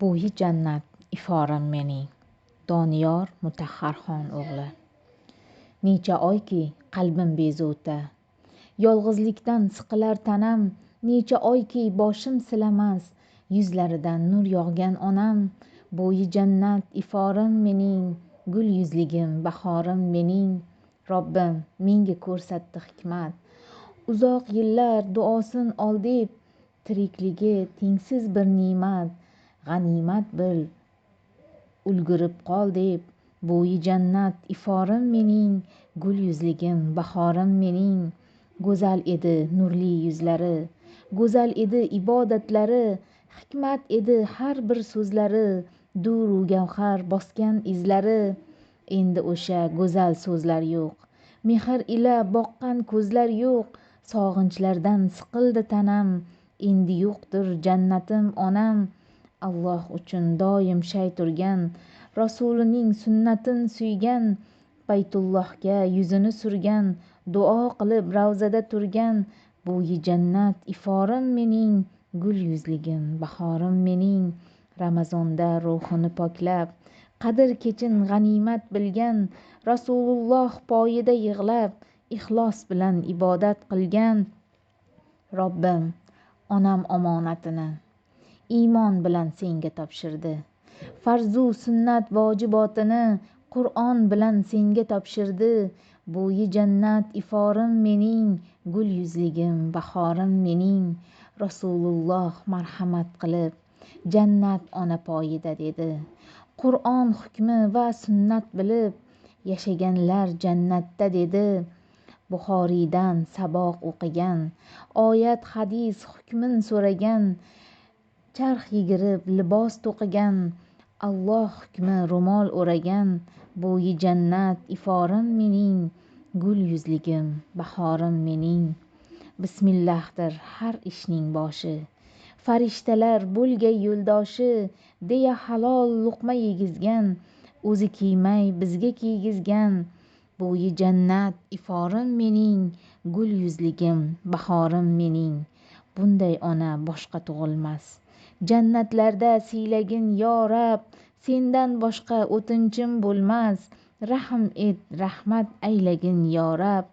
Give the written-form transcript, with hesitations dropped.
Bo'yi jannat iforim mening, Doniyor Mutahharxon o'g'li. Necha oyki qalbim bezovta, yolg'izlikdan siqilar tanam. Necha oyki boshim silamas, yuzlaridan nur yog'gan onam. Bo'yi jannat iforim mening, gul yuzligim bahorim mening. Robbim menga ko'rsatdi hikmat, uzoq yillar duosin ol deb. Tirikligi tengsiz bir ne'mat, g'animat bil ulgurib qol deb. Bo'yi jannat iforim mening, gul yuzligim bahorim mening. Go'zal edi nurli yuzlari, go'zal edi ibodatlari. Hikmat edi har bir so'zlari, duru gavhar bosgan izlari. Endi o'sha go'zal so'zlar yo'q, mehr ila boqqan ko'zlar yo'q. Sog'inchlardan siqildi tanam, endi yo'qdir jannatim onam. Alloh uchun doim shay turgan, Rasulining sunnatin suygan. Baytullohga yuzini surgan, duo qilib ravzada turgan. Bo'yi jannat iforim mening, gul yuzligim bahorim mening. Ramazonda ruhini poklab, qadr kechin g'animat bilgan. Rasululloh poyida yig'lab, ixlos bilan ibodat qilgan. Robbim onam omonatini iymon bilan senga topshirdi. Farzu sunnat vojibotini Qur'on bilan senga topshirdi. Bo'yi jannat iforim mening, gul yuzligim bahorim mening. Rasululloh marhamat qilib, jannat ona poyida dedi. Qur'on hukmi va sunnat bilib, yashaganlar jannatda dedi. Buxoriydan saboq o'qigan, oyat hadis hukmin so'ragan. Charx yigirib libos to'qigan, Alloh hukmi ro'mol o'ragan. Bo'yi jannat iforim mening, gul yuzligim bahorim mening. Bismillahdir har ishning boshi, farishtalar bo'lgay yo'ldoshi. Deya halol luqma yegizgan, o'zi kiymay bizga kiygizgan. Bo'yi jannat iforim mening, gul yuzligim bahorim mening. Bunday ona boshqa tug'ilmas, jannatlarda siylagin yo Rab. Sendan boshqa o'tinchim bo'lmas, rahm et rahmat aylagin yo Rab.